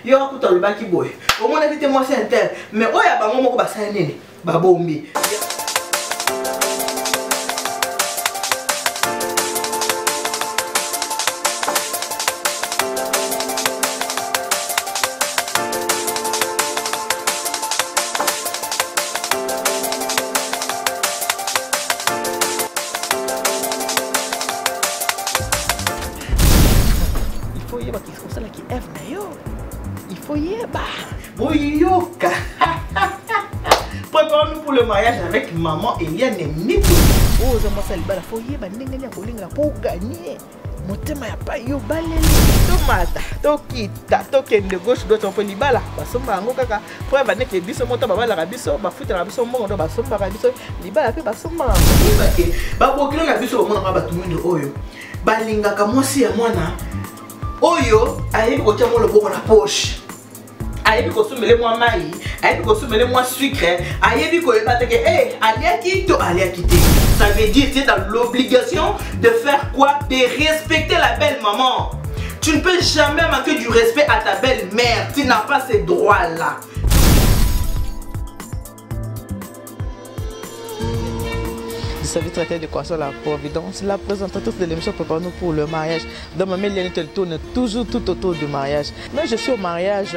yo akuta le baki boy au moins invité moi c'est un tel mais oya bango moko ba sa nene ba bombi Boyoka. Prépare-nous pour le mariage avec maman Eliane et Nito. Oh, ça m'a fait le bal. Faut y aller pour gagner. Motema ya pa yo balele. Tomata, tokita, tokende gauche d'autre on peut libala. Basomba ngo kaka. Pour eba que biso mota babala ka biso, ba futa na biso mbongo ndo basomba ka biso. Libala pe basomba. Ba bokilo na biso mona ba tumundo oyo. Balinga ka mwasi ya mwana. Oyo, ayebi kotia mo loboko na poche. Ayebi kosumele moi mai, ayebi kosumele moi sucre, ayebi ko ebate ke alia kito alia kité. Ça veut dire que tu es dans l'obligation de faire quoi? De respecter la belle maman. Tu ne peux jamais manquer du respect à ta belle-mère. Tu n'as pas ces droits-là. Du service traiteur d'équation La Providence, la présentatrice de l'émission Prépare-nous pour le mariage. Dans ma mail, elle tourne toujours tout autour du mariage. Mais je suis au mariage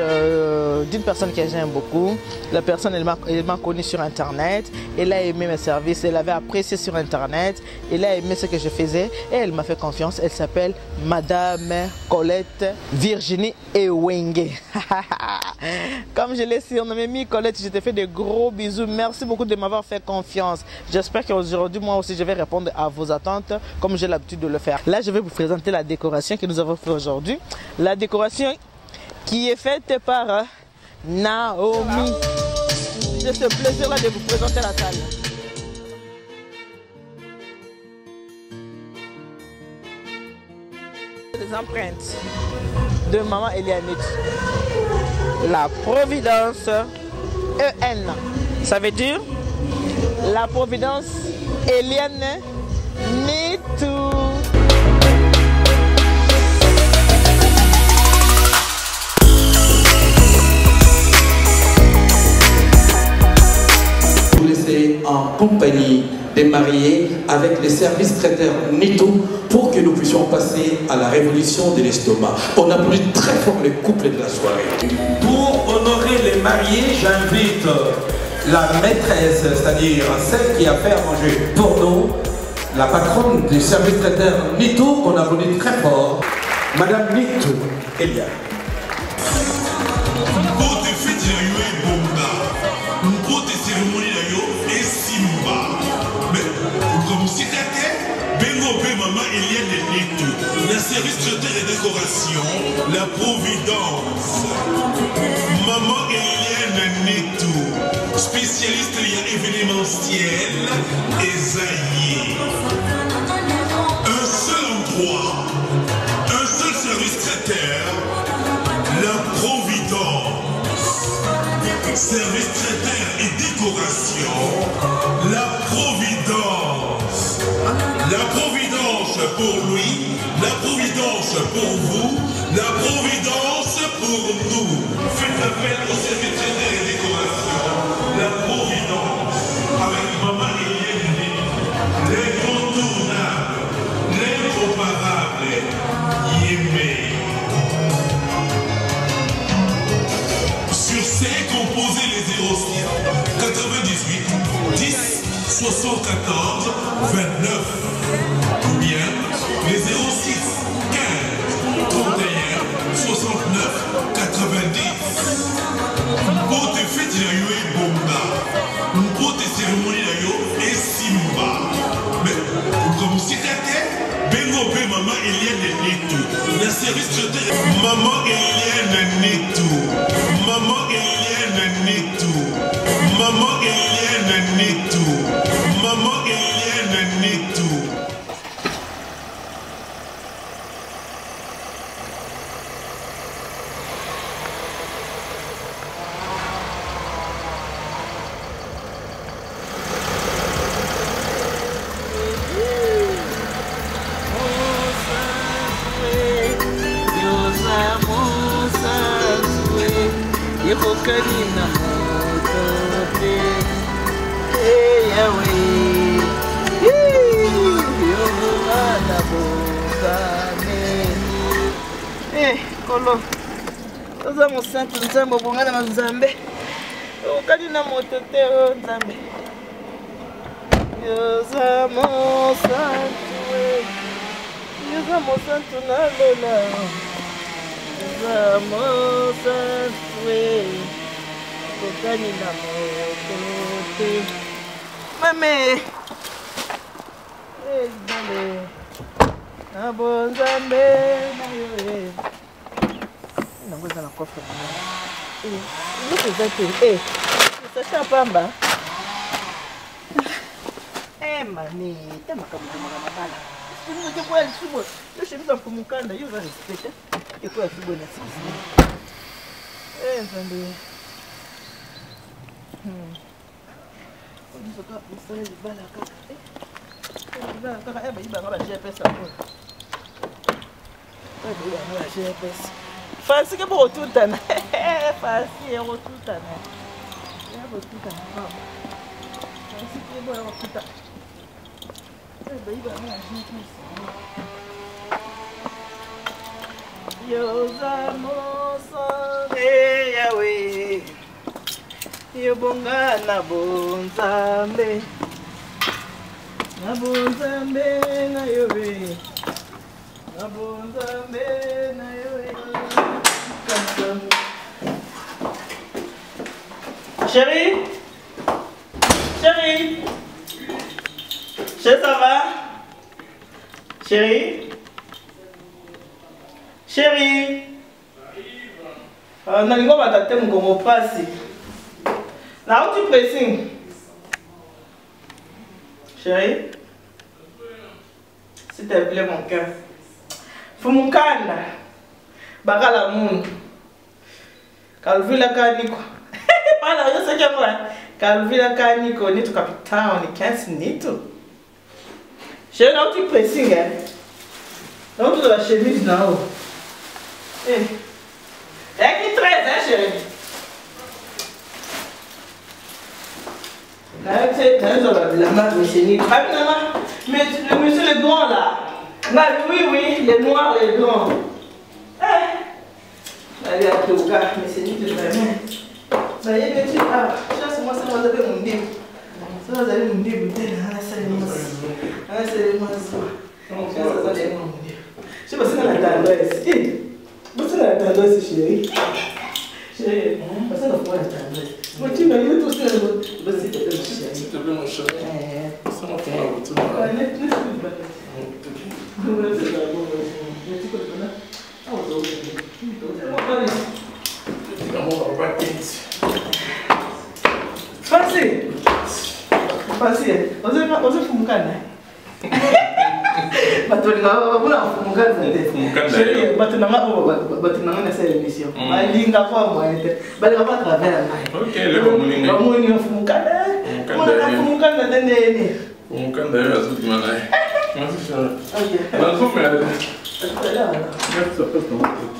d'une personne que j'aime beaucoup. La personne, elle m'a connu sur Internet. Elle a aimé mes services. Elle avait apprécié sur Internet. Elle a aimé ce que je faisais. Et elle m'a fait confiance. Elle s'appelle Madame Colette Virginie Ewenge. Comme je l'ai surnommée Mi Colette, je te fais de gros bisous. Merci beaucoup de m'avoir fait confiance. J'espère qu'aujourd'hui, moi aussi, je vais répondre à vos attentes comme j'ai l'habitude de le faire. Là, je vais vous présenter la décoration que nous avons fait aujourd'hui. La décoration qui est faite par Naomi. J'ai ce plaisir-là de vous présenter la salle. Les empreintes de maman Elianette. La Providence EN. Ça veut dire la Providence Eliane Nitou. Vous laissez en compagnie des mariés avec les services traiteurs Nitou pour que nous puissions passer à la révolution de l'estomac. On applaudit très fort les couples de la soirée. Pour honorer les mariés, j'invite la maîtresse, c'est-à-dire celle qui a fait à manger pour nous, la patronne du service traiteur Nitou, qu'on applaudit très fort, Madame Nitou Elia. Le service traiteur et décoration, la Providence. Maman Eliane Nitou, spécialiste événementiel et zaïe. Un seul endroit, un seul service traiteur, la Providence. Service traiteur et décoration, la Providence. La Providence pour lui, la Providence pour vous, la Providence pour nous. Faites appel au service traiteur et décoration, la Providence, avec maman Eliane, l'incontournable, l'incomparable, Yémé. Sur ces composés les 06 98 10 74 29 ou bien les 06 15 31 69 90. Pour te fêtes la yo et bomba, pour te cérémonies la yo et simba. Mais comme si t'étais bengo be maman Eliane Nitou, la service traiteur maman Eliane Nitou, maman Eliane Nitou, maman Eliane Nitou, maman Eliane Nitou. Kokanina motote Yahweh Yobungana bozame Kolo Oza mosantu nzambe obungana na nzambe Kokanina motote nzambe Yoza mosantu Yoza mosantu na lola Yoza mosantu Kokanina motote Mame Nzambe Nabonzambe na yoe Nangoza na coffre Luku zate Sacha pamba Mani Tema kabuja mabala Sino je kwa subo Yo shemisa mkumukanda Yo za respect Kwa subo na sisi Nzambe Kaka Fancy que pour tout un Fancy et tout un Yobonga na bonzambe na yobe na bonzambe na yobe Chérie Chérie Chérie ça va Chérie Chérie Nalingo batate mkongo pasi Là où tu pressing Chérie s'il te plaît mon cœur Fumukanda Bakala moun Kalvila kaniko Pala yo seke moi Kalvila kaniko Nitu capitaine ni 15 nitu Chérie là où tu pressing Là où tu la chemise là haut Qui 13 chérie Mais le monsieur le grand là, oui, les noirs, les blancs. Allez à tout gars, mais c'est ni de jamais. Ça y est, tu chasse moi, ça va aller mon dé. Ça va aller mon dé, je sais pas si on a tendance. Vous avez tendance, chérie. Chérie, parce que on a tendance. Moi, tu m'as dit tout ça, s'il te plaît, chérie. S'il te plaît, mon chéri. Ça m'a fait un retour. Passez. Osez fumukana. Batunanga fumukana. Chérie, batunanga na cette émission. Balinga kwa mwete. Balinga pas travers. OK, le bamulinga. Bamulinga fumukana. Fumukana ndene. Fumukana ya zuti manaye. Merci chérie. OK. Dans son mère. Tout à l'heure. Merci ça passe dans mon tête.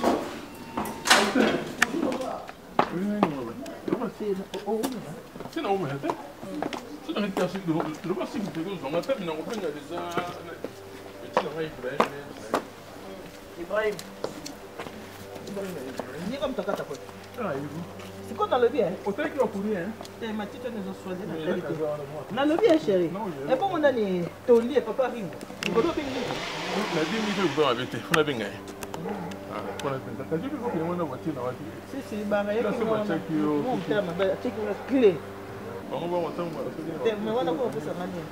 C'est non mais attends. C'est un cas de le voir si vous pouvez vous en faire mais on prend déjà Ibrahim. Ni comme takata quoi. C'est quoi dans le bien? Hôtel qui va courir hein. Eh ma petite nous a choisi la qualité. Dans le bien chérie. Et pour mon année toli et papa ring. Il faut bien. La vie nous veut avec tes on a bien gagné. Ah, pour la peine. T'as dit que vous avez une voiture dans la vie. Si bah il y a mon terme bah check la clé. On va voir ensemble. Mais on a pas fait ça manière.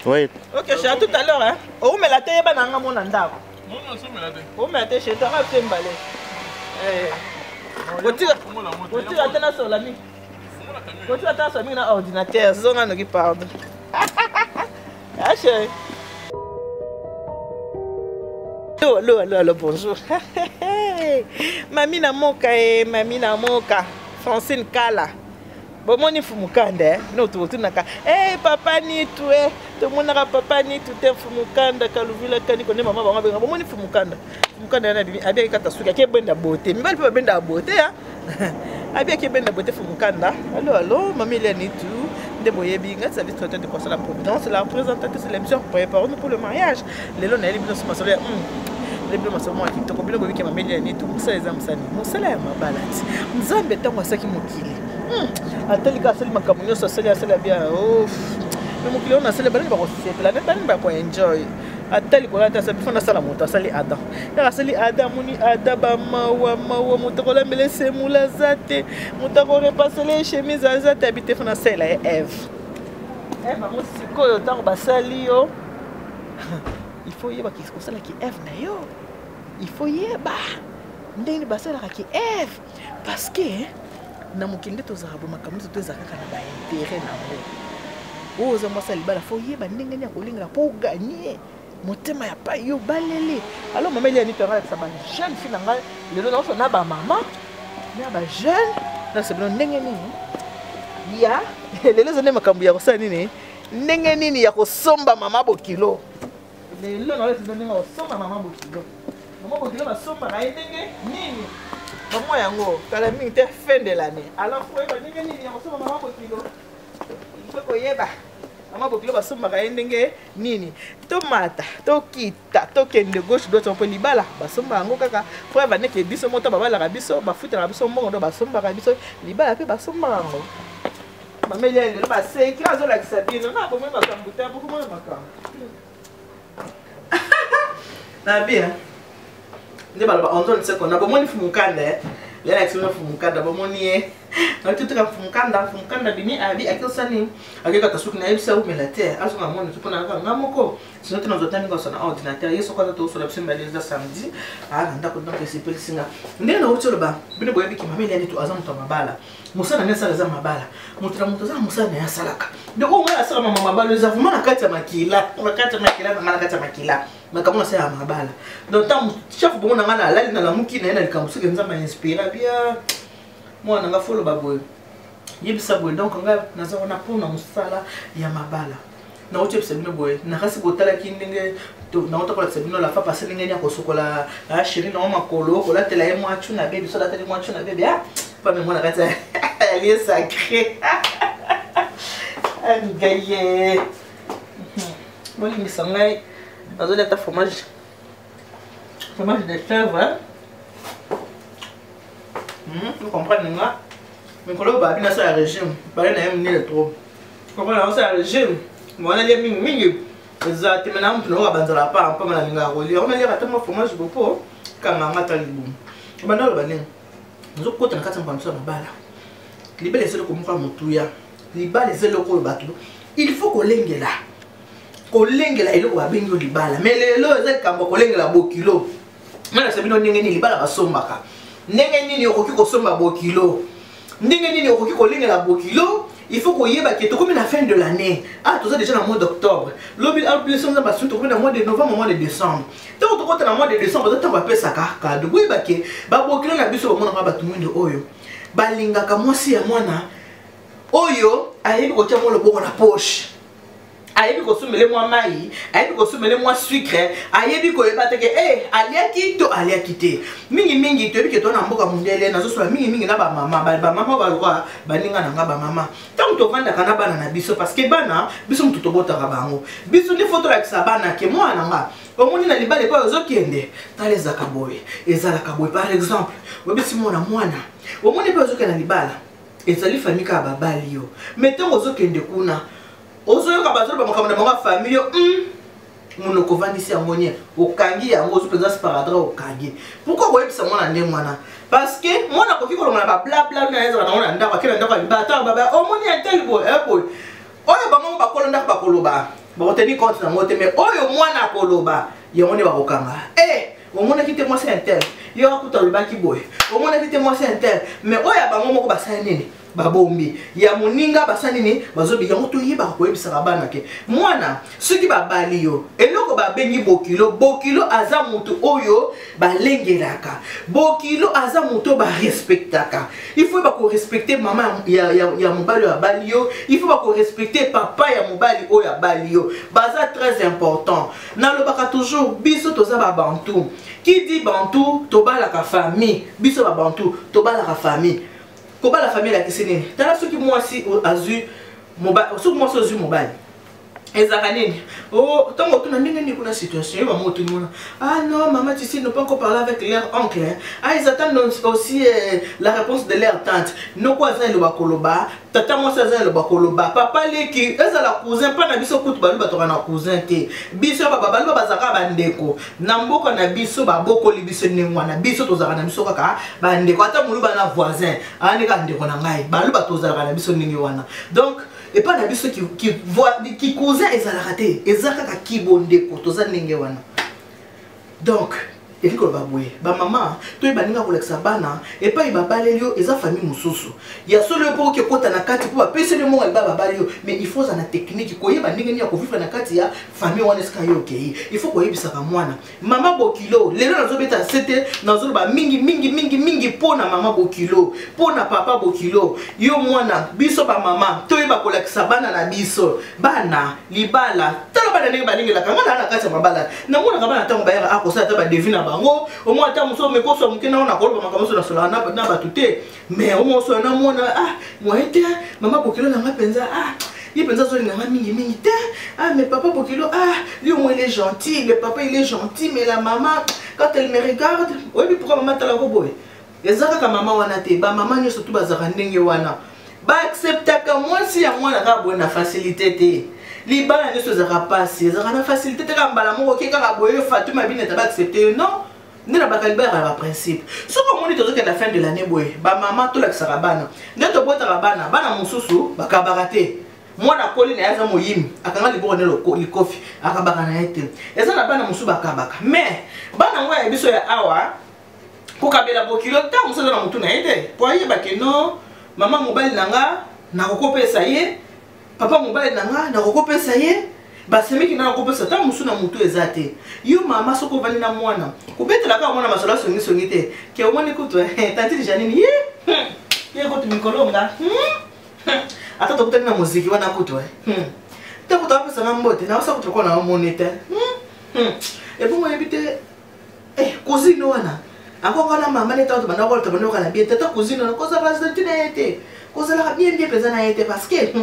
Oui. Ok, c'est à tout à l'heure. Hein. Oh, mais la télé est dans mon andar. Oh, mais t'es chez toi, tu es emballé. Tu attends sur la nuit. Tu attends sur la ordinateur, zone à nous qui parle. Ah, chérie. Allô, bonjour. Mami na moka, mami na moka. Francine Kala. Bon, mon ifumukanda, no tu naka. Papa ni tu to monaka papa ni tu te fumukanda kaluvila kani kone mama ba ngabenga. Bon, mon ifumukanda. Fumukanda na bibi abia kata suka ke benda beauté. Mi bali pe benda beauté ha. Abia ke benda beauté fumukanda. Allô, mami le ni tu. De boyebi nga service traiteur de Conseil la Providence, la représentatrice de l'émission préparons-nous pour le mariage. Les lots na libino sur ma solaire. Les bino masomo ki to ko bino bobi ke mami le ni tu. Musa ezamsani. Musa la mabalati. Nzambe tango asaki mokili. Atali ka sali makamunyo sali asala bien. Oh. Mais mon client a sali bali ba ko setela ne bali ba ko enjoy. Atali ko lata sabi fona sala moto sali Adam. Ya sali Adam muni Adaba mawa moto ko la mele semula zate. Moto ko repasser les chemises zate habiter fona sala Eve. Eve mo sikoyo tango basali yo. Il faut yeba ki ko sala ki Eve na yo. Il faut yeba. Ndeni basala ki Eve parce que na mokinde tozaka bomakambo tozaka kana ba intérêt na ngo oza mwasa libala fo yeba ndenge nya kolinga po gagner motema ya pa yo balele alors maman il y a ni tera sa ba jeune fille nga lelo na so na ba maman na ba jeune na se bon ndenge nini ya lelo zo ne makambo ya kosa nini ndenge nini ya kosomba mama bokilo lelo na so ndenge kosomba mama bokilo ba somba ka ndenge nini. Maman yango, kala mingi te fin de l'année. Alors faut yeba ndenge nini ya kosoma mama bokilo. Il faut ko yeba. Mama bokilo basoma ka ndenge nini. Tomata, to kita, to kende gauche droite on peut libala. Basomba yango kaka. Faut yeba neke biso moto babala ka biso, bafuta ka biso mbongo do basomba ka biso. Libala pe basomba yango. Mama ile ile ba se kila zo la kisabino na ko mema kambuta beaucoup moins makam. Na bien. Nde balba onzo nse ko na bomoni fumukanda lena eksema fumukanda bomoni na tutuka fumukanda bimi abi akosani akeka tasuku na yebisa umelater aso na moni tukona ngamoko sino tena zotani ko sana ordinateur yeso ko to so la psimba les samedi nda ko donc c'est pelsinga nde na utolo ba bino boyebi ki mameli ani to azamu to mabala musana ne sala za mabala mutra muto za musana ya salaka de ko ngala sala mama mabala za vuma na kati makila na mala kati makila makamona sa mabala donc tant chef bon na ngana lali na la muki na likambusu ke nzamba inspira bien mwana nga folo baboy yebisa boy donc nga naza wana pona musala ya mabala na oche bino boy na kasi botala kindenge to na otokola bino la fa passer ngeni ya kosokola a chérie na makolo kola tela ye mwachu na bebe so dateli mwachu na bebe ah pas même mwana kata elle sacré ngaye boli misangai nazo leta fromage de chèvre. Vous comprenez, moi? Mais quand on va bien sur le régime, on va aller trop. Vous comprenez, on est régime. On va aller mingi. Exactement, maintenant on va abandoner la part, on va aller à relier. On va aller à tellement fromage beaucoup. Quand on va talibou. On va aller. Nous avons côté 400 points sur la balle. Les belles c'est le comme quoi moutouya. Les balles c'est le quoi bateau. Il faut qu'on lingue là. Kolengela ilo wa bingo libala mais lelo eza kambo kolengela bokilo mala sabino ndenge nini libala basombaka ndenge nini okoki kosomba bokilo ndenge nini okoki kolengela bokilo il faut koyeba ke to comme la fin de l'année tout ça déjà dans le mois d'octobre lobi alpulation za basu to dans le mois de novembre mois de décembre to to kota na mois de décembre to ba pesa ka de boyeba ke ba bokilo na biso bomona ba tumundo oyo balingaka mwasi ya mwana oyo ayebi kotia mo loboko na poche ayebi ko sumele mwa mai ayebi ko sumele mwa sucre ayebi ko ebate ke alia kite mingi to ebi ke to na mboka mundele nazo so mingi na ba mama ba lwa baninga na nga ba mama tant to vanda kana bana na biso parce que bana biso mtu to bota ka bango biso ni photo la kisabana ke mwana nga omoni na libale pa ozokende taleza kaboy ezala kaboy par exemple webisi mwana omoni pa ozokende na libala ezali famika babali yo metongo ozokende kuna ozoyoka bazolo ba makambo na mama famille monoko vandisi yango okangi yango ozo penza sparadra okangi pourquoi boyebisa mwana nde mwana parce que mwana koki kolonga ba bla bla na ezala na ndako akela ndako libata baba omoni atel boy oyo bango bakolo ndako bakoloba ba oteni compte na mote mais oyo mwana akoloba ya on est bakokanga au monde qui était moi c'est un tel yo akuta le baki boy au monde qui était moi c'est un tel mais oya bango moko basala nini babombi ya moninga basala nini bazobi yango to yiba ko yebisaka bana ke mwana soki babali yo eloko babengi bokilo aza mutu oyo balengelaka bokilo aza mutu ba respectaka il faut ba ko respecter maman ya mobali ya bali yo il faut ba ko respecter papa ya mobali oyo ya bali yo baza très important na lobaka toujours biso toza ba bantu qui dit bantu tobalaka famille biso ba bantu tobalaka famille koba la famille la kisene tala ceux qui moi si azu mobile ceux qui moi so azu mobile ezakanini oh tango tuna ndenge kuna situation ba moto mona ah non maman tu sais ne pas encore parler avec leur oncle ah ils attendent aussi la réponse de leur tante no quoi ça le bakoloba tata moi ça le bakoloba papa leki ezala cousin pas na biso kutu balu batoka na cousin te biso baba balu bazaka bandeko na mboko na biso baboko li biso nengwa na biso tozaka na biso kaka bandeko ata mulu bana voisin ani ka ndeko na ngai balu batozaka na biso ningi wana donc et pas na biso qui cousin ezala raté ezaka ka kibondeko toza ningi wana donc et puis ba maman to baninga koleksa bana et pas ibabale yo eza famille mususu ya solo pour que kota na kati pour pese le monga baba balio mais il faut za na technique ko yeba ndenge ni ya ko vivre na kati ya famille wana ska yo okay il faut ko yebisa ka mwana mama bokilo lelo nazo beta c'était nazo ba mingi pona mama bokilo pona papa bokilo yo mwana biso ba mama to yeba koleksa bana na biso bana libala tala bana ndenge baninga la kanga na kati ya mabala na mwana ka bana tango ba ya akosa ta ba devina bango au moins ta muso me ko so mukina ona ko ba makamuso na sola na batute mais au moins so na mona ah moi était maman bokilo na penza ah il penza so na mingi te ah mais papa bokilo ah lui au moins il est gentil le papa il est gentil mais la maman quand elle me regarde oui mais pourquoi maman tala ko boy ezaka ka maman wana te ba maman nyo surtout bazaka ndenge wana ba accepta ka moi si ya mwana ka bo na facilité te libala ne se zara passer zara na facilité te ka mbala moko ke ka boyo Fatou Mabine ta ba accepter non ne la bakalibera à principe ce que mon dit que la fin de l'année boy ba maman to la sarabana ndeto bota rabana bana mususu bakabarate moi na koli na yaza moyim akanga liboro ne likofi akabaka na ete eza na bana musu bakabaka mais bana ngwa ya biso ya awa ko kabela bokilo ta musu na mutu na ete po yeba ke non maman mobile nanga na kokopesa ye papa mobile nanga na kokopesa ye basemi ki na kokopesa ta musu na mutu ezate yo mama soko vali na mwana kubetela ka mwana masolo songi te ke o mwana kutu tanti Janine ye kutu mikolonga ata to kutana na muziki wana kutu te kutu apesa na mbote na usa kutu kwa na monete e bongo yebite cousine wana encore na mama ne tanto bana ko to bana ko na bien tata cousine na ko za president na yete ko za la bien pesa na yete parce que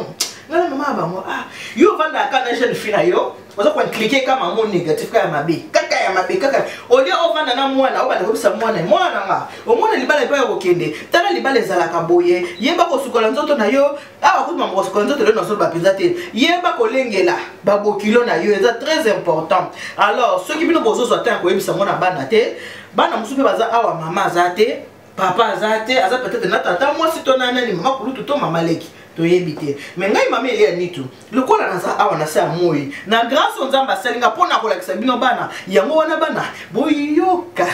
ngala mama bango ah yo vanda kana jeune fille na yo oza kwa cliquer kama mon négatif ka mabe kaka ya mabe kaka olia ovanda na mwana obanda ko bisa mwana nga o mwana libala pa ko kende tala libala ezalaka boye yeba ko sukola nzoto na yo awa ko mama ko sukola nzoto le na so ba pizate yeba ko lengela babokilo na yo eza très important alors ceux qui bino bozo so atteint ko yebisa mwana bana te bana musupe baza awa mama azate papa azate aza peut-être na tata moi si tona nani mama kulutu to mama leki to yebite mais ngai mama ele ya nitu lokola naza awa na sa moi na grâce on nzamba salinga pona ko lakisa bino bana yango wana bana boyoka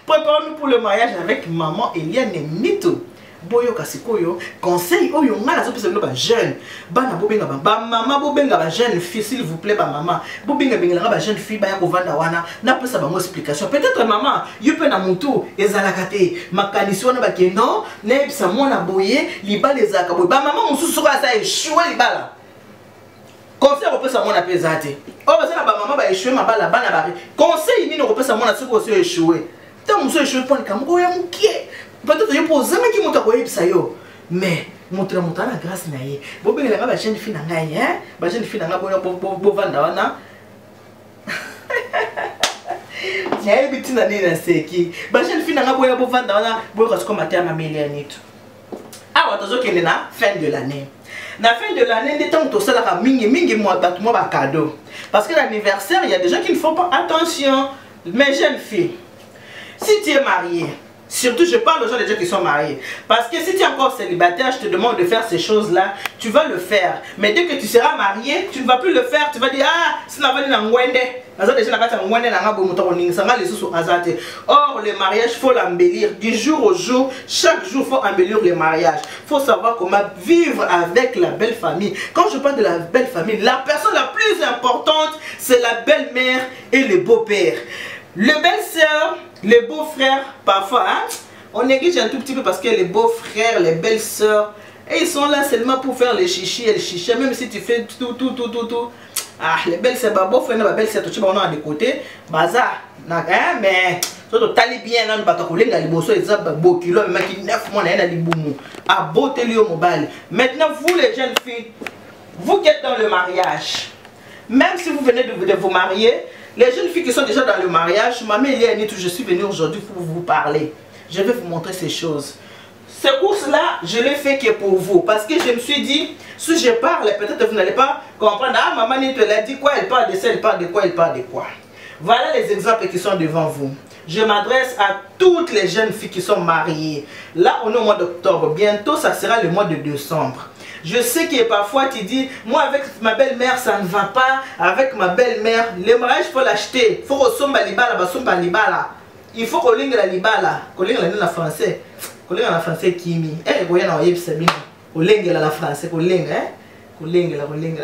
préparons-nous pour le mariage avec maman Eliane Nitu boyoka sikoyo conseil oyo ngala zo pesa ba jeune bana bobenga ba mama bobenga ba jeune fille s'il vous plaît ba maman bobenga benga ba jeune fille ba ya kovanda wana na pesa ba mo explication peut-être maman yo pe na mutu ezalaka te makanisi wana ba keno na pesa mona boye libala ezaka boye ba mama mususu ka sa échouer libala conseil ko pesa mona pesa te o ba sana ba mama ba échouer mabala bana ba conseil nini ko pesa mona siko so échouer ta musu échouer pon kamko ya mukie peut-être yo posanga ki muta ko yebisa yo mais mutra mutana grâce na ye bo bengela nga ba jeune fille na ngai ba jeune fille na nga bo vanda wana ya bitina nina seki ba jeune fille na nga bo vanda wana bo ka siko matia mameli ya nitu awa tozo kende na fin de l'année na fin de l'année des temps to sala ka mingi moi bato moi ba cadeau parce que l'anniversaire il y a des gens qui ne font pas attention mes jeunes filles si tu es mariée Surtout, je parle aux gens déjà qui sont mariés. Parce que si tu es encore célibataire, je te demande de faire ces choses-là, tu vas le faire. Mais dès que tu seras marié, tu ne vas plus le faire. Tu vas dire, ah, c'est la Or, le mariage, il faut l'embellir. Du jour au jour, chaque jour, il faut embellir le mariage. Il faut savoir comment vivre avec la belle famille. Quand je parle de la belle famille, la personne la plus importante, c'est la belle-mère et le beau-père. Le belle-sœur, les beaux-frères, parfois, hein, on néglige un tout petit peu parce que les beaux-frères, les belles-sœurs, ils sont là seulement pour faire les chichis et les chichis. Même si tu fais tout. Ah, les belles-sœurs, les beaux-frères, les belles-sœurs, tu vas de côté. Bazar, mais tu as bien, maintenant, vous les jeunes filles, vous qui êtes dans le mariage, même si vous venez de vous marier, les jeunes filles qui sont déjà dans le mariage, maman Elianitou, je suis venue aujourd'hui pour vous parler. Je vais vous montrer ces choses. Ces courses-là, je les fais que pour vous. Parce que je me suis dit, si je parle, peut-être vous n'allez pas comprendre. Ah, maman Elianitou, elle a dit quoi? Elle parle de ça, elle parle de quoi? Elle parle de quoi? Voilà les exemples qui sont devant vous. Je m'adresse à toutes les jeunes filles qui sont mariées. Là, on est au mois d'octobre. Bientôt, ça sera le mois de décembre. Je sais que parfois tu dis, moi avec ma belle-mère ça ne va pas, avec ma belle-mère, le mariage il faut l'acheter, il faut resomba libala, basomba libala. Il faut qu'on lingue la libala, qu'on lingue la français, qu'on lingue la français kimi. Eh, qu'on y a un yébsami, qu'on lingue la français, qu'on lingue, hein, qu'on lingue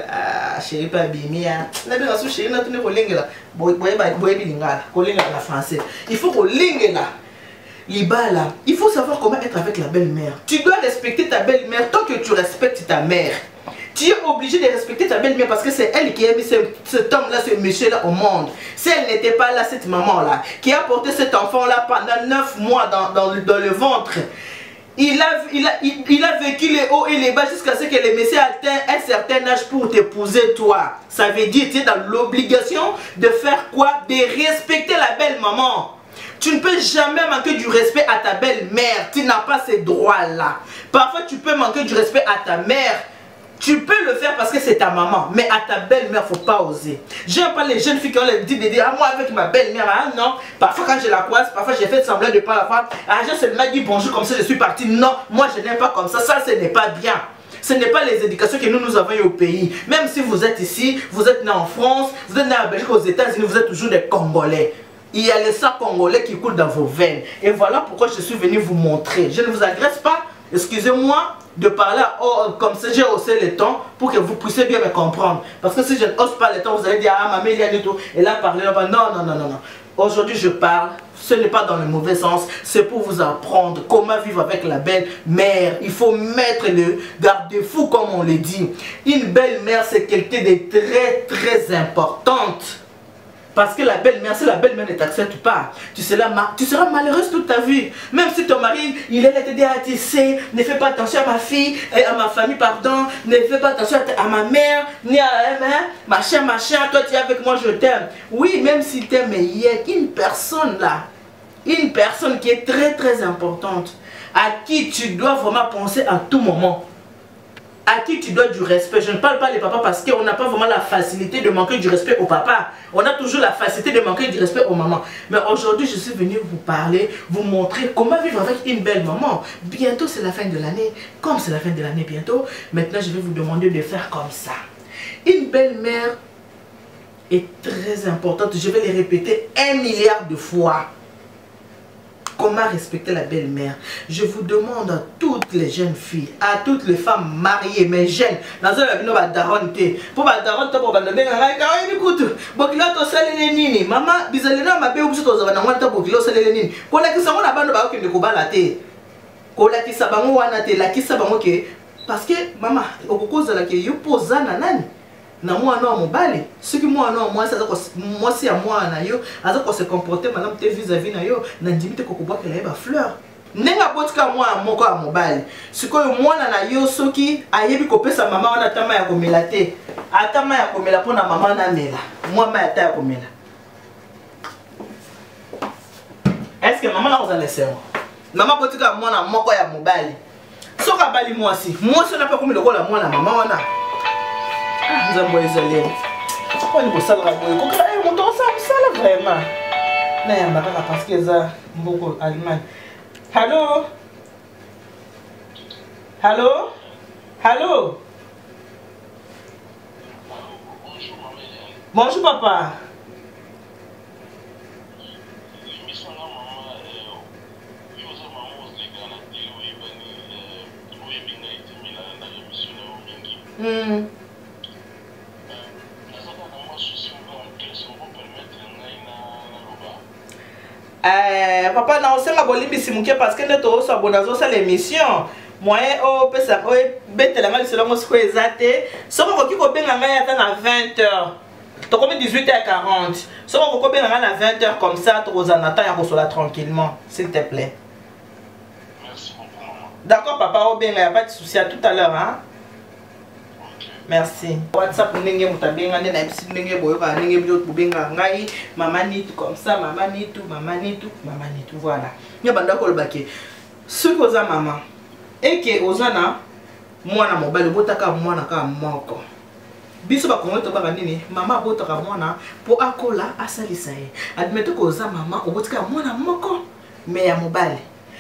ah, chérie pas bimia. La belle sous chérie n'a tenu qu'on lingue la, boy bilingala, qu'on lingue la français. Il faut qu'on lingue la. Libala, il faut savoir comment être avec la belle-mère. Tu dois respecter ta belle-mère tant que tu respectes ta mère. Tu es obligé de respecter ta belle-mère parce que c'est elle qui a mis cet homme-là, ce monsieur-là au monde. Si elle n'était pas là, cette maman-là, qui a porté cet enfant-là pendant 9 mois dans le ventre, il a vécu les hauts et les bas jusqu'à ce que le monsieur atteigne un certain âge pour t'épouser toi. Ça veut dire que tu es dans l'obligation de faire quoi? De respecter la belle-maman. Tu ne peux jamais manquer du respect à ta belle-mère. Tu n'as pas ces droits-là. Parfois, tu peux manquer du respect à ta mère. Tu peux le faire parce que c'est ta maman. Mais à ta belle-mère, il ne faut pas oser. J'aime pas les jeunes filles qui ont l'habitude de dire, ah, moi avec ma belle-mère, ah non. Parfois, quand je la croise, parfois, j'ai fait semblant de ne pas la voir. Ah, je seulement dit bonjour comme ça, je suis partie. Non, moi, je n'aime pas comme ça. Ça, ce n'est pas bien. Ce n'est pas les éducations que nous avons eu au pays. Même si vous êtes ici, vous êtes né en France, vous êtes né en Belgique, aux États-Unis, vous êtes toujours des Congolais. Il y a le sang congolais qui coule dans vos veines. Et voilà pourquoi je suis venu vous montrer. Je ne vous agresse pas. Excusez-moi de parler comme ça. J'ai haussé le ton pour que vous puissiez bien me comprendre. Parce que si je ne hausse pas le ton, vous allez dire, ah, maman, il y a du tout. Et là, parler là-bas. Non. Aujourd'hui, je parle. Ce n'est pas dans le mauvais sens. C'est pour vous apprendre comment vivre avec la belle-mère. Il faut mettre le garde-fou, comme on le dit. Une belle-mère, c'est quelqu'un de très importante. Parce que la belle-mère, si la belle-mère ne t'accepte pas, tu seras malheureuse toute ta vie. Même si ton mari, il est là te dire, tu sais, ne fais pas attention à ma fille, à ma famille, pardon, ne fais pas attention à ma mère, ni à machin, toi tu es avec moi, je t'aime. Oui, même s'il t'aime, il y a une personne là, une personne qui est très importante, à qui tu dois vraiment penser à tout moment. À qui tu dois du respect. Je ne parle pas des papas parce qu'on n'a pas vraiment la facilité de manquer du respect au papa. On a toujours la facilité de manquer du respect aux mamans. Mais aujourd'hui, je suis venue vous parler, vous montrer comment vivre avec une belle maman. Bientôt, c'est la fin de l'année. Comme c'est la fin de l'année bientôt, maintenant, je vais vous demander de faire comme ça. Une belle-mère est très importante. Je vais le répéter 1 milliard de fois. Comment respecter la belle-mère? Je vous demande à toutes les jeunes filles, à toutes les femmes mariées, mais jeunes, dans un avenir, pour maman, bizalena ma belle to za na ngwana bokilo salele nini. Kola ki sango na bando ba okende ko bala te. Kola ki sabango wana te, la ki sabango ke parce que maman okokoza la ke yo pozana nani? Na mwana wa mobali, ce qui mwana wa mwasi mwasi ya mwana yo aza se comporter madame te vis-à-vis na yo na ndimite ko kubaka la ba fleur. Nenga botika mwana moko ya mobali. Sikoyo mwana na yo soki ayebi kopesa mama wana tama ya komela te. Atama ya komela pona mama na mela. Mwa ya ta ya komela. Est-ce que maman na oza laisser? Maman botika mwana moko ya mobali. Soka bali mwasi. Mwasi na pa komela ko la mwana mama wana. Nous avons les allés. On est au salon. On est vraiment. Parce que ça, beaucoup Allemagne. Allô? Allô? Allô? Bonjour papa. Papa na osenga bolimbisi muke parce que nde to so abonazo sa l'émission moyen o pesa o betelanga liselo ngo siko ezate soko koki ko benga ngai ata na 20h to comme 18h40 soko ko benga ngai na 20h comme ça to kozana temps ya kosola tranquillement s'il te plaît. Merci beaucoup maman. D'accord papa o benga ya pas de souci à tout à l'heure hein. Merci. WhatsApp ndenge mutabenga nde na bisi ndenge boyoka ndenge byo bubenga ngai mama nitu comme ça mama nitu voilà. Nya banda ko lobake. Ce que oza mama et que ozana mwana mobali botaka mwana ka moko. Biso ba kongo to ba nini mama botaka mwana po akola asalisa ye. Admettons que oza mama obotika mwana moko mais ya mobali.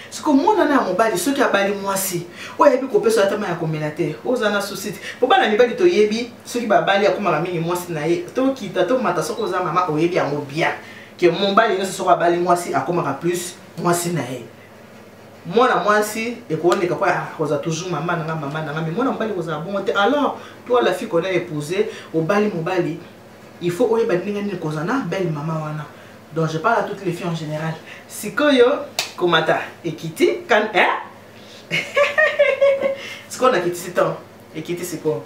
Ce que moi na mobali ceux qui a bali mwasi oyebi ko pesa atama ya komelate ozana société po bana mibali to yebi ceux qui ba bali akoma mingi mwasi na ye to kita to mata soko za mama oyebi yango bien que mobali ne se soit bali mwasi akoma plus mwasi na ye mwana mwasi e ko ndeka kwa koza toujours mama na mais mwana mobali koza bon te alors toi la fille qu'on a épousée au bali mobali il faut oyeba ndinga ni kozana belle maman wana. Donc je parle à toutes les filles en général. Sikoyo komata ekiti kan ce qu'on a quitté c'est temps ekiti c'est quoi?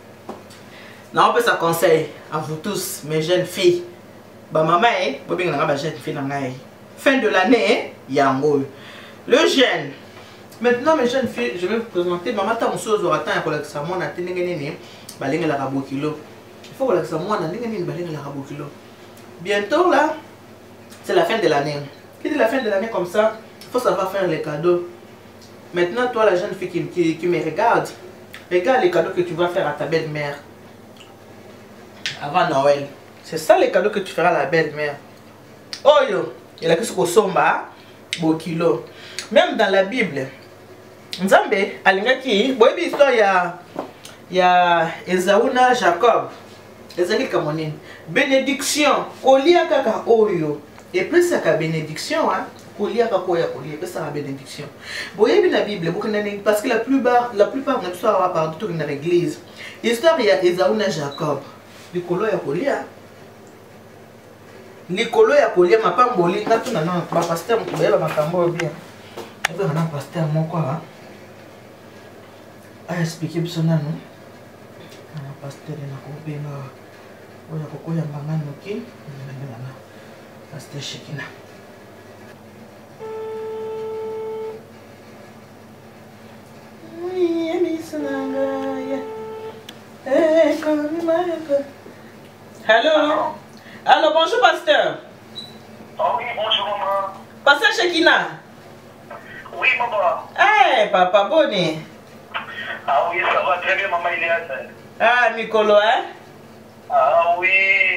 Non on peut ça conseil à vous tous mes jeunes filles. Ba maman bobinga nga ba jeune fille na ngai. Fin de l'année yango. Le jeune. Maintenant mes jeunes filles, je vais vous présenter maman ta musozo ata ya kolakisa mwana tenenge nini balinga la rabokilo. Il faut kolakisa mwana ndenge nini balinga la rabokilo. Bientôt là c'est la fin de l'année. Qui dit la fin de l'année comme ça, il faut savoir faire les cadeaux. Maintenant, toi, la jeune fille qui me regarde, regarde les cadeaux que tu vas faire à ta belle-mère avant Noël. C'est ça les cadeaux que tu feras à la belle-mère. Oh yo, il y a quelque chose somba, bokilo. Même dans la Bible, Nzambe, alingaki, boyebi histoire ya Esauna Jacob. Ezali kamonine. Bénédiction, kolia kaka oyo. Et plus ça ka bénédiction hein, kolia ka koya kolia, plus ça la bénédiction. Boyebi na Bible, parce que la plupart de l'histoire par tout dans l'église. L'histoire ya Esauna Jacob. Likolo ya kolia. Likolo ya kolia mapamboli na tuna na ba pasteur mukubeba makambo bien. Ebe na pasteur moko ha. A expliquer biso nanu. Na pasteur na kobenga. Oya kokoya mbangano ki. Na pasteur Shekina. Allô? Allô, bonjour pasteur. Oh oui, bonjour maman. Pasteur Shekina. Oui maman. Eh, papa Boni. Ah oui, ça va très bien maman Eliane. Ah, Mikolo, hein? Ah oui,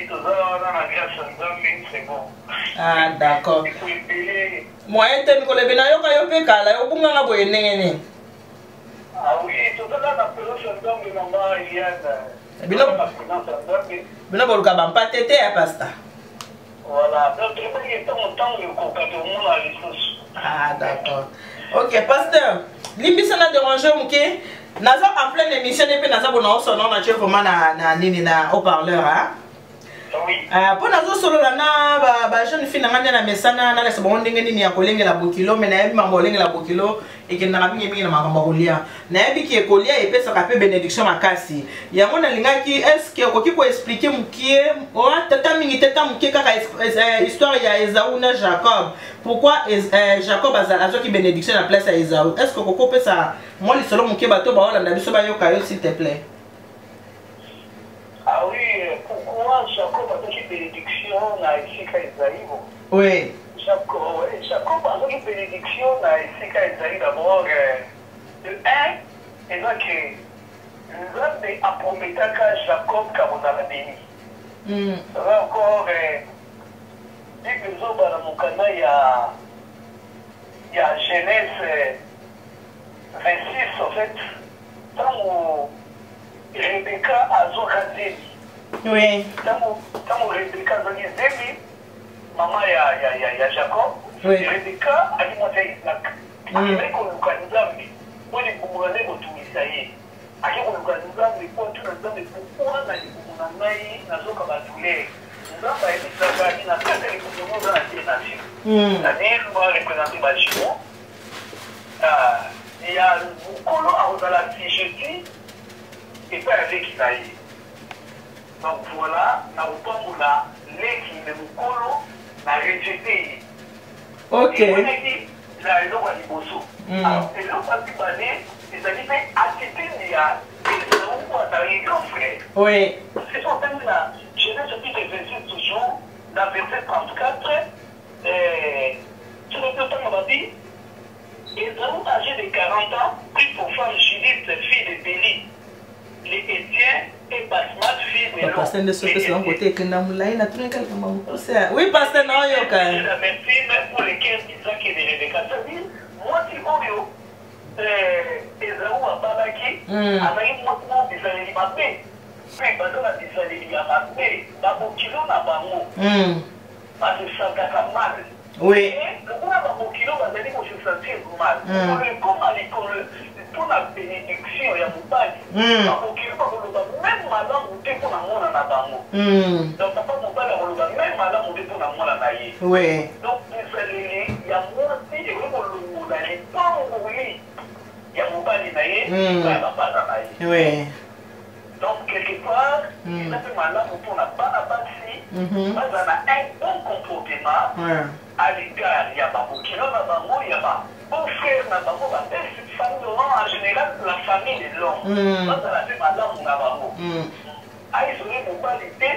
tout ça, on a la grâce, c'est bon. Ah, d'accord. Il faut y payer. Moi, je suis Mikolo, mais je suis Kala, je suis Kala, ah oui, tout ça, on a fait le maman Eliane. Bino boluka bampa tete ya pasta. Voilà, donc il y a ton temps le comportement à l'essence. Ah d'accord. OK, pasteur. Limbisa na déranger muke. Naza en pleine émission et puis naza bona sonno na chef vraiment na nini na haut-parleur hein. Oui. Pour nazo solo na ba jeune fille na ngane na mesana na lesa bon ndenge nini ya kolengela bokilo mais na yebi mambo kolengela bokilo et que na mingi na makambo kolia. Na yebi ki kolia et pesa ka pe bénédiction makasi. Yango na lingaki est-ce que okoki ko expliquer mukie o tata mingi tata mukie kaka histoire ya Esaú na Jacob. Pourquoi Jacob a qui bénédiction à place à Esaú? Est-ce que koko pesa moi li solo mukie bato ba wala na biso ba yoka yo s'il te plaît? Ah oui, pourquoi Jacob a fait une bénédiction à Isika Esaïe? Oui. Jacob a fait une bénédiction à Isika Esaïe d'abord. De 1, et donc, l'homme a promis à Jacob car on avait béni. Ça va encore, dès que nous avons dans mon canal, il y a Genèse 26 en fait. Tant Rebecca a Zokazeli. Oui. Tant Rebecca a Zokazeli, maman y a Jacob. Oui. Rebecca a dit moi c'est Isaac. Avec le Nzambe, moi les Boumouranais vont tout essayer. Avec le Nzambe, pour tout le Nzambe, pourquoi on a dit Boumouranais, on a Zokabatulé. Nzambe a dit ça, il n'a pas fait les Boumouranais dans la nation. C'est-à-dire, moi, représenter Bachimo. Il y a Boukolo à la jeudi et pas avec Kinaï. Donc voilà, na Upamoula, l'équipe de Boukolo n'a rejeté. Ok. Et on a dit, la raison à Liboso. Alors, et là, on va dire, c'est-à-dire, attitude, il y a des grands frères. Oui. C'est ça, même là, je vais chapitre 26 toujours, dans verset 34, sur le temps, on va dire, Esaü, âgé de 40 ans, prit pour femme Judith, fille de Béli, les Étiens et Basmat, fille de Lot. Pasteur de ce que c'est un côté que nous avons là, oui, pasteur, non, il y a la même fille, même pour lesquels Isaac et Rebecca. C'est-à-dire, moi, si on Esaü a Babaki, avec moi, je vais aller m'appeler. Puis, pendant la Israël, il a m'appelé, Babokilo n'a pas mot. Parce que ça t'a mal. Oui. Pourquoi Babokilo va aller se sentir mal? Pour la bénédiction, il y a mon bail. Babokilo va même madame ou t'es pour la mort en abamo. Donc, papa, mon bail, même madame ou t'es pour la mort en aïe. Oui. Donc, il y a moi aussi, et vous, le d'aller pas mourir. Il y a mon bail, il va pas d'aller. Oui. Donc, quelque part, il a fait malade pour la banabasi, mais on a un bon comportement à l'égard. Il y a pas beaucoup de gens, il y a pas bon frère, en général, la famille de l'homme. Quand on a fait malade, on a pas beaucoup. À isoler mon qualité,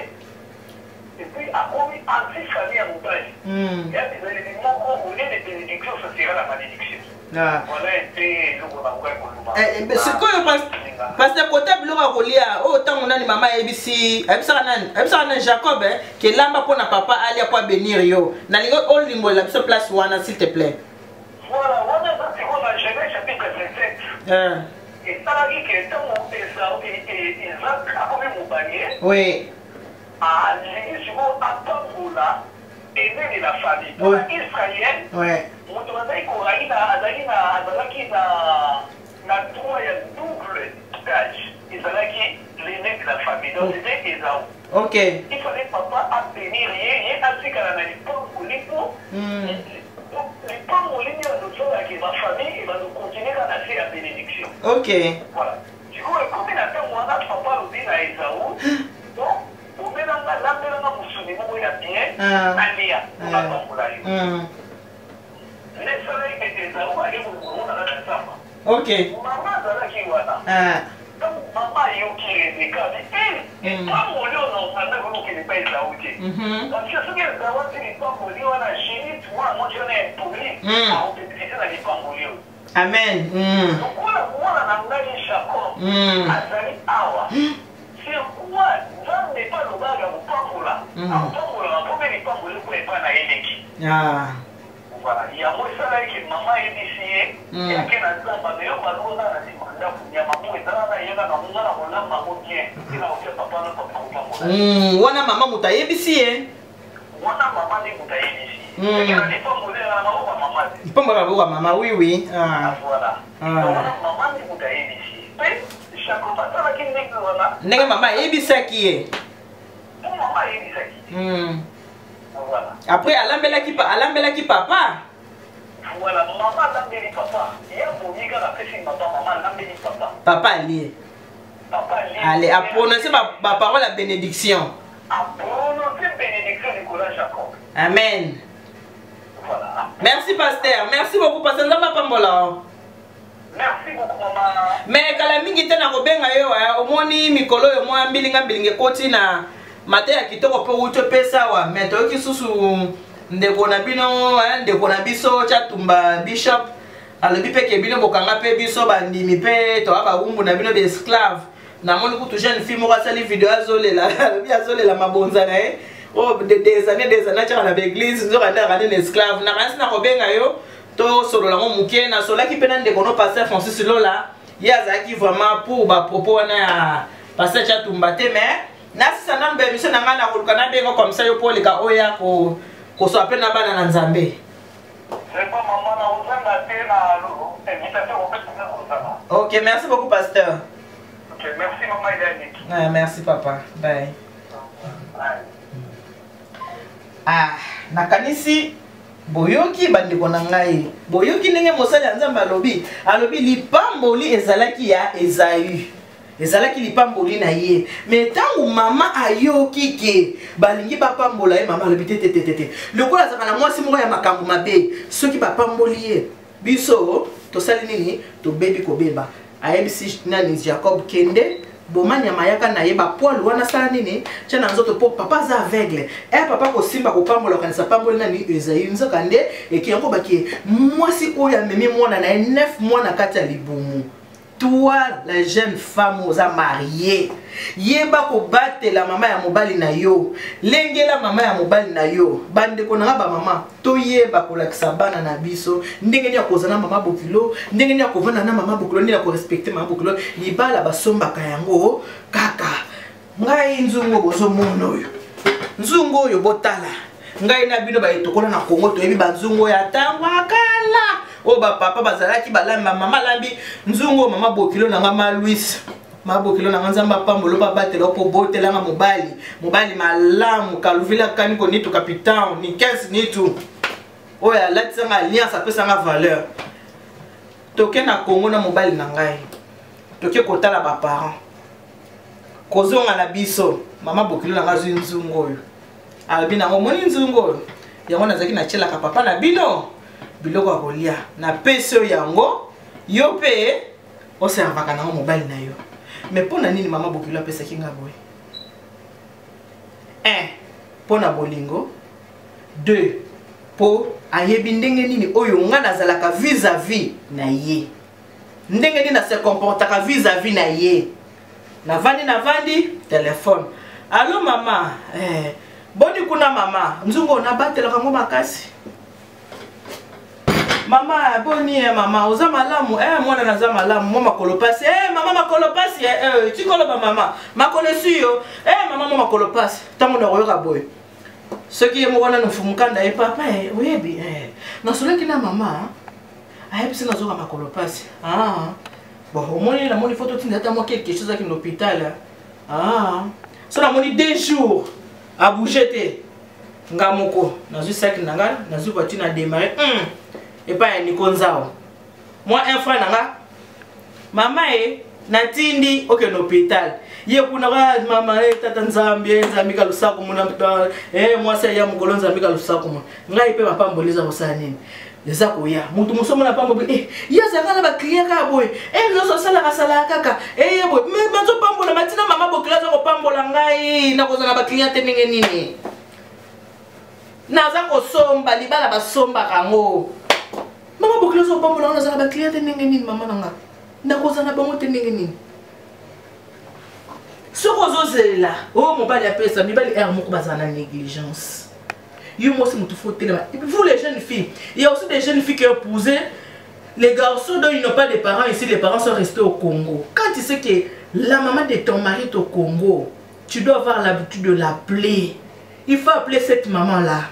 et puis à commis anti-famille à mon bail. Il y a des éléments où on est des bénédictions, ça sera la malédiction. Voilà un peu le c'est quoi parce que côté biloko kolia autant on a ni maman ABC abisa Jacob qui lamba pour na papa ali pour bénir yo na lingo all limbo la place wana s'il te plaît. Voilà, on a Genèse chapitre 27. Et ça a dit que tant Isaac a commis mon panier. Oui. À l'église à Pamoula et né de la famille. Pour Israël. Oui. On doit dire qu'on a droit à double âge. Ils ont l'aîné de la famille. Donc c'était Esaü. Ok. Il fallait papa à bénir rien, ainsi qu'à la Lipo. Les ma famille, il va nous continuer à lancer la bénédiction. Ok. Voilà. Du coup, comme il a fait moi, papa le dit à Esaü. Donc, on met dans la moussouni, il y a bien, Alia, on va pas pour la les soleils étaient là où aller au monde dans la samba. Ok. Maman dans la kiwana. Donc maman yo qui est des cas et pas mon lieu non ça ne veut qu'il pas là où tu. Donc je sais que ça va dire pas mon lieu on a génie toi moi je n'ai pas oublié. On peut dire ça n'est pas mon lieu. Amen. Donc voilà moi on a ngani Jacob. Azali awa. C'est quoi ça n'est pas le baga au pamola. Au pamola on peut pas mon lieu pour pas na eleki. Voilà, il y a moi ça là que maman est ici, il y a qu'un exemple, mais on va nous donner un mandat pour dire maman est là, il y a un maman là, on a maman bien, il a fait papa ne pas comprendre. Wana maman mutaye bisi Wana maman ni mutaye bisi. Il y a des femmes qui ont maman. Il peut me avoir maman, oui. Voilà. Maman ni mutaye bisi. Mais chaque fois ça là qui n'est que voilà. Nega maman ebisa qui est. Maman ebisa qui. Voilà. Après, alambela qui papa. Voilà, maman lambeli papa. Il y a pour dire la personne maman lambeli papa. Papa lié. Allez, à prononcer ma parole à bénédiction. À prononcer bénédiction Nicolas Jacob. Amen. Voilà. Merci pasteur. Merci beaucoup pasteur. Merci beaucoup maman. Mais kala mingi tena ko benga yo omoni mikolo yo mwa mbilinga koti na mate ya kitoko pe uto pesa wa mais to ki susu ndeko na bino ndeko na biso chatumba bishop alobi pe ke bino bokanga pe biso bandimi pe to aba umbu na bino be esclave na moni kutu jeune fille mo sali video azolela azolela mabonza na des années cha na l'église nzo kana na esclave na kanisi na ko benga yo to solo la muke na sola ki pena de kono pasteur Francis Lola ya zaki vraiment pour ba propos na ya pasteur Chatumba te mais na sisa na mbe mission na ngana kuluka na bengo comme ça yo polika oya ko so apena bana na Nzambe. C'est pas maman na uzanga tena lo invitation au fait na. OK, merci beaucoup pasteur. OK, merci maman Yannick. Merci papa. Bye. Ah, nakanisi boyoki bandeko na ngai. Boyoki ndenge mosali Nzambe alobi lipamboli ezalaki ya Esaü. Ezalaki lipamboli na ye. Mais tangu mama ayoki ke balingi bapambola ye mama alobi tete. Lokola zaka na mwasi moko ya makambo mabe. Soki bapamboli ye. Biso to sali nini to bebi ko beba. Ayebisi nani Jacob Kende. Bomanya mayaka na yeba poil wana sala nini tia na nzoto po papa za aveugle papa ko simba ko pambola kanisa pambola nani Esaü nzoka nde ekiyango baki mwasi oya memi mwana na 9 mois na kati ya libumu. Toi la jeune femme aux mariée yeba ko batela mama ya mobali na yo lengela mama ya mobali na yo bande ko na ba mama to yeba ko lakisa bana na biso ndenge ni akozana mama bokilo ndenge ni akovana na mama bokilo ni ko respecter mama bokilo libala basomba kayango kaka ngai nzungo bozo mono yo nzungo yo botala ngai na bino ba etokola na Kongo to yebi banzungo ya tangwa kala o ba papa bazalaki balamba mama lambi nzungo mama bokilo na ngama Louis mabokilo na Nzamba pambolo ba batela po botela nga mobali malamu kaluvila kaniko nitu capitaine ni 15 nitu oya latisa nga alliance apesa nga valeur toke na Kongo na mobali na ngai toke kotala ba parents kozonga na biso mama bokilo na ngazu nzungo oyo albina ngomoni nzungo oyo yango nazaki na chela ka papa na bino biloko akolia na peso yango yo pe oservaka na mobali na yo. Mais pour nani ni mama bokilo pesa kinga boy. 1 pour na bolingo. 2 pour ayebi ndenge nini oyo nga nazalaka vis-à-vis na ye. Ndenge nini na se comportaka vis-à-vis na ye. Na vandi téléphone. Allô mama, boni kuna mama, nzungo na batela kango makasi. Mama boni mama oza malamu mwana naza malamu mama kolopasi mama makolopasi tikoloba mama makolesi yo mama makolopasi tango na koyoka boy soki ye mwana nfumukanda ye papa oyebi nasolaki na mama ayebisi nazoka makolopasi bon omoni na moni photo tinda ta moi quelque chose à l'hôpital so na moni 2 jours à bouger te ngamoko nazu sac nanga nazu voiture na démarrer et pas ni konzao moi un frère nanga mama natindi ok l'hôpital ye kuna mama tata Nzambe ka lusako mona moi ça ya mugolo Nzambe ka lusako mona ngai pe papa mboliza bosana nini eza koya mutu musomo na pambo ya zanga ba client ka boy nzo sala kasala kaka ye boy me banzo pambola matina mama bokila zo pambola ngai na kozana ba client ndenge nini naza kosomba libala basomba kango mama bokilo zo pambola na zana ba client ndenge nini mama nanga ndakoza na bango ndenge nini soko zo zela mobali apesa mibali moko bazana négligence yo moi c'est mon tout faut tellement et puis vous les jeunes filles il y a aussi des jeunes filles qui ont épousé les garçons dont ils n'ont pas de parents ici les parents sont restés au Congo quand tu sais que la maman de ton mari est au Congo tu dois avoir l'habitude de l'appeler il faut appeler cette maman là.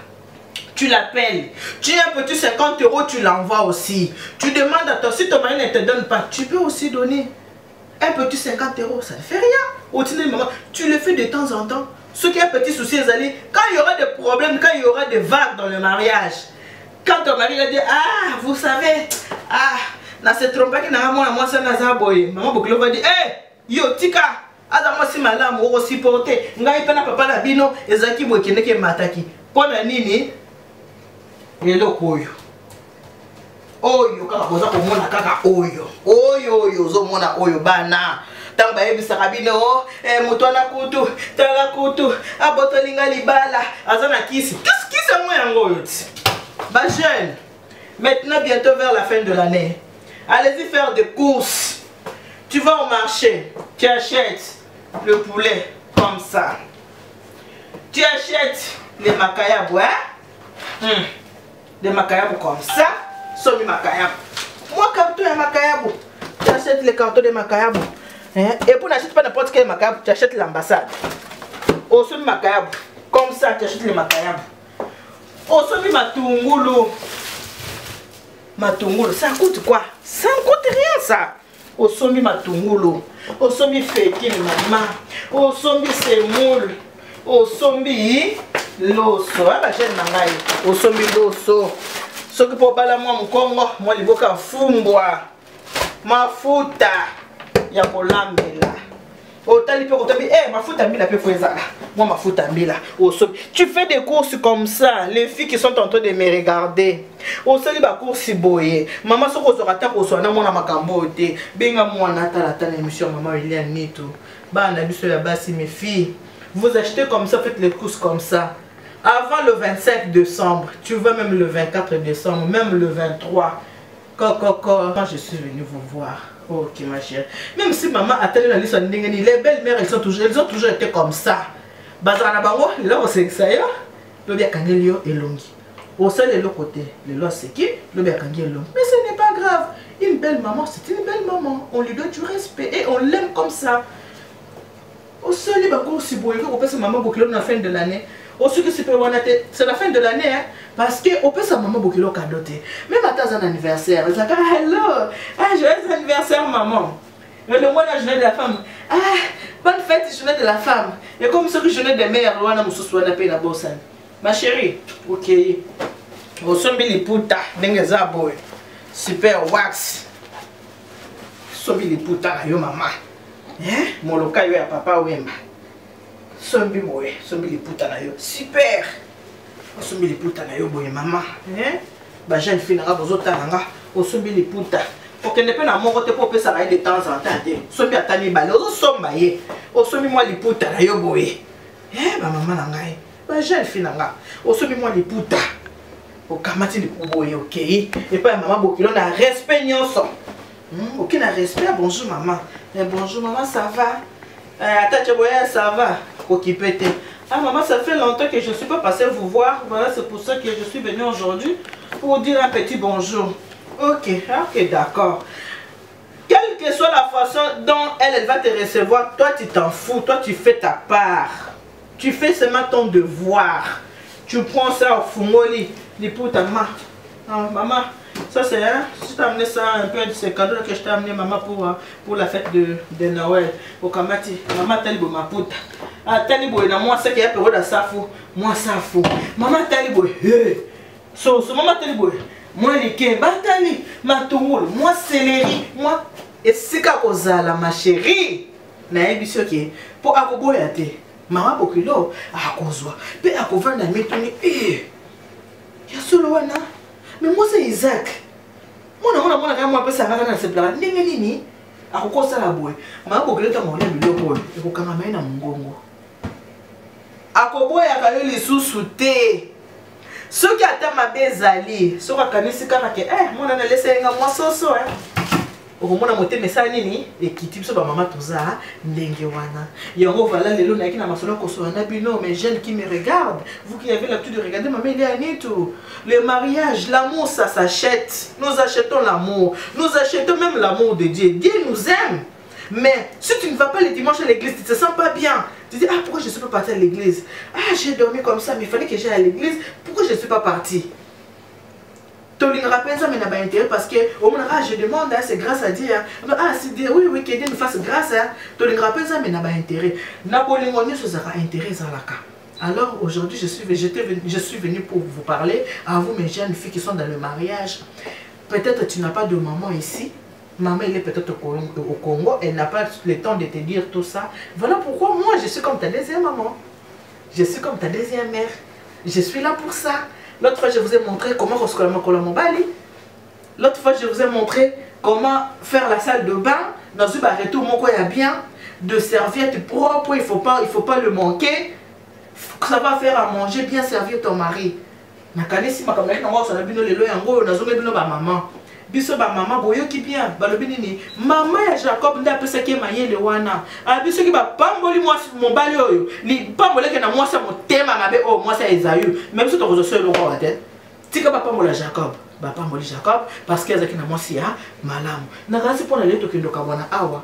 Tu l'appelles, tu as un petit 50 €, tu l'envoies aussi. Tu demandes à toi, si ton mari ne te donne pas, tu peux aussi donner un petit 50 €, ça ne fait rien. Tu le fais de temps en temps. Ce qui est un petit souci, quand il y aura des problèmes, quand il y aura des vagues dans le mariage, quand ton mari a dit, vous savez, na se trompe qui n'a moi ça n'a boy. Maman Bokilo va dire, yo tika, moi si malamu ou aussi porté, ngai pena papa na bino, ezaki bokende ke mataki. Pona nini? Yelo koyo. Oyo kaka boza ko mona kaka oyo. Oyo zo mona oyo bana. Tamba yebisa kabino mutwana kutu, tala kutu, abotolinga libala, azana kisi. Qu'est-ce moi yango yoti? Ba jeune. Maintenant bientôt vers la fin de l'année. Allez-y faire des courses. Tu vas au marché, tu achètes le poulet comme ça. Tu achètes les macayabou, des macayabou comme ça. Somi Makayabo. Moi, carton de Makayabo. Tu achètes les cartons de Makayabo. Hein? Et pour n'acheter pas n'importe quel Makayabo, tu achètes l'ambassade. Au Somi Makayabo. Comme ça, tu achètes les Makayabo. Au Somi Matungulu. Matungulu, ça coûte quoi? Ça ne coûte rien, ça. Au Somi Matungulu. Au Somi Feki, maman. Au Somi Semoul. Au Somi Loso. Ah, j'aime Nangaï. Au Somi Loso. Ce que pour bala moi Congo, moi les boka fumbwa. Mafuta ya kolambela. Otali pe kotabi mafuta mbila pe fwezala. Moi mafuta mbila. Tu fais des courses comme ça, les filles qui sont en train de me regarder. Au sali ba course boye. Maman soko zorata ko sona mona makambo te. Benga mwana tala tala émission maman Liliane Nito. Ba na biso ya basi mes filles. Vous achetez comme ça, faites les courses comme ça. Avant le 25 décembre, tu vois même le 24 décembre, même le 23. Quand je suis venue vous voir. Ok ma chère. Même si maman a tenu la liste, les belles-mères, elles ont toujours été comme ça. Bazana bango, là c'est ça ya. Le bien kangelio et longi. Au seul et l'autre côté, le lois c'est qui? Le bien kangelio. Mais ce n'est pas grave. Une belle maman, c'est une belle maman. On lui doit du respect et on l'aime comme ça. Au seul et bakou si boye, on peut se maman beaucoup à la fin de l'année. C'est la fin de l'année, hein, parce qu'on peut sa maman beaucoup de cadeaux. Même à ton anniversaire, elle dit hello, joyeux anniversaire maman. Le mois de la journée de la femme, bonne fête journée de la femme. Et comme ce que journée des mères, on a moussou na paye la bosse. Ma chérie, ok. Au sombi les puta, n'engeza boy. Super wax. Sombi les puta yo maman. Hein? Mon local yo papa wemba. Sombi boy, sombi les puta na yo. Super. Sombi les puta na yo boy maman. Hein? Ba jeune fille na bozota nga, o sombi les puta. Pour qu'elle ne peut pas monter pour que ça aille de temps en temps. Sombi atani balé, o somba ye. O sombi moi les puta na yo boy. Hein? Ba maman na ngai. Ba jeune fille na nga, o sombi moi les puta. O kamati les boy, OK. Et pas maman bokilo na respect nyonso. OK na respect, bonjour maman. Bonjour maman, ça va? Ça va? Occupé. Ah maman, ça fait longtemps que je ne suis pas passée vous voir. Voilà, c'est pour ça que je suis venue aujourd'hui pour dire un petit bonjour. Ok, ok, d'accord. Quelle que soit la façon dont elle va te recevoir, toi tu t'en fous, toi tu fais ta part. Tu fais seulement ton devoir. Tu prends ça au fumoli, pour ta maman. Ah, maman, ça c'est un. Si tu as amené ça un peu de ces cadeaux que je t'ai amené maman pour la fête de Noël. Au Kamati, maman talibo ma puta. Ah talibo na moi c'est qu'il y a peur de ça fou. Moi ça fou. Maman talibo. So maman talibo. Moi les kemba tali, ma tourole, moi céleri, moi et sika kozala ma chérie. Na ebiso ki pour akoboya te. Maman bokilo akozwa. Pe akovanda metuni ya solo wana. Mais moi c'est Isaac. Moi quand moi ça va dans ce plan. Nini akokosa la boy. Maman bokilo ta mona biloko e ko kanga mai na mungongo. Akoboya ka yo lisusu te. Ce qui a ma bezali, ce qui a kanisi kaka ke moi na laisser nga moi soso hein. Au moment où tu message nini et qui type sur maman tout ça ndenge wana. Yango voilà lelo na ki na masolo ko so na bino mes jeunes qui me regardent, vous qui avez l'habitude de regarder maman Liliane tout. Le mariage, l'amour ça s'achète. Nous achetons l'amour. Nous achetons même l'amour de Dieu. Dieu nous aime. Mais si tu ne vas pas le dimanche à l'église, tu ne te sens pas bien. Tu dis, pourquoi je ne suis pas parti à l'église? J'ai dormi comme ça, mais il fallait que j'aille à l'église. Pourquoi je ne suis pas parti? Tu ne rappelles ça, mais n'a pas intérêt parce que au moins, je demande, c'est grâce à Dieu. C'est Dieu, oui, que Dieu nous fasse grâce. Tu ne rappelles ça, mais n'a pas intérêt. Napoléon, ce sera intérêt dans la cas. Alors aujourd'hui, je suis venu pour vous parler à vous, mes jeunes filles qui sont dans le mariage. Peut-être tu n'as pas de maman ici. Maman, elle est peut-être au Congo, elle n'a pas le temps de te dire tout ça. Voilà pourquoi moi, je suis comme ta deuxième maman. Je suis comme ta deuxième mère. Je suis là pour ça. L'autre fois, je vous ai montré comment recevoir mon bali. L'autre fois, je vous ai montré comment faire la salle de bain. Dans une barre tout, mon quoi, il y a bien de serviettes propres, il faut pas le manquer. Ça va faire à manger, bien servir ton mari. Nakanisi makamaki na ngwa bino lelo yango nazobe bino ba maman. Biso ba maman boyo ki bien balobi nini maman ya Jacob nda pesa ke mayele wana. A biso ki ba pamboli moi mon bali oyo. Li pambole ke na moi sa motema mabe o moi sa Esaü. Même si to ko so le roi tête. Tika ba pambola Jacob. bapamboli Jacob parce que ezaki na mwasi ya malamu nakasi mpona lelo tokendoka bwana awa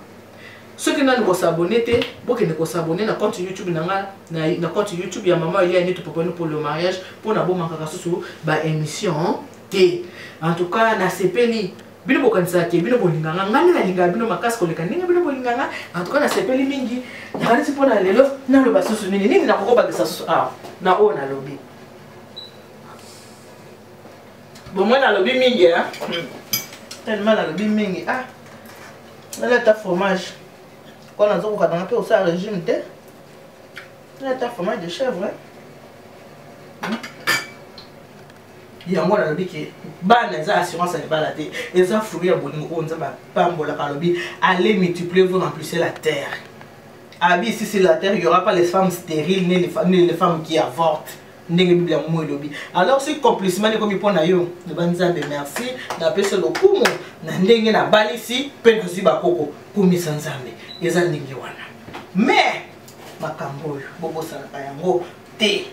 soki nani kosabone te bokende kosabone na compte YouTube na compte YouTube ya Maman Elia Neto Papa pour le mariage mpona bomakaka susu ba émission te en tout cas na sepeli bino bokanisa ke bino bolinganga ngani na linga bino makasi koleka ndenge bino bolinganga en tout cas na sepeli mingi nakanisi mpona lelo naloba susu nini nakokobakisa susu awa na oyo nalobi bon moi nalobi mingi tellement nalobi mingi naleta fromage quand on a dit qu'on a aussi un régime de naleta fromage de chèvre yango nalobi ke bana eza assurance ya libala te eza fruit ya bolingo oyo nzambe apambolaka alobi allez multiplier vous remplissez la terre abi ici sur la terre il y aura pas les femmes stériles ni les femmes qui avortent ndenge Biblia momo elobi alors ce compliment ni komi pona yo ne banzambe merci na pesa lokumu na ndenge na balisi pe na ziba koko komisa nzambe eza ndenge wana mais makambo oyo bobosana yango te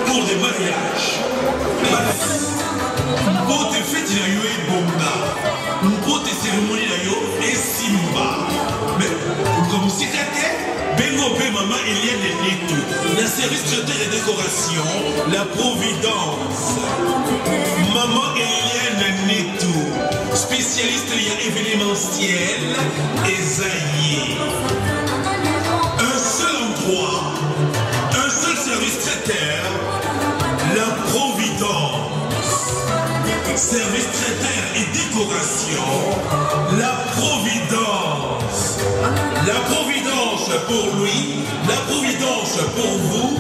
Pour des mariages. Eliane Nitou, le service traiteur et décoration, la Providence. Maman Eliane Nitou, spécialiste lié événementiel, Esaïe. Un seul endroit, un seul service traiteur, la Providence. Service traiteur et décoration, la Providence. La Providence pour lui, la Providence pour vous.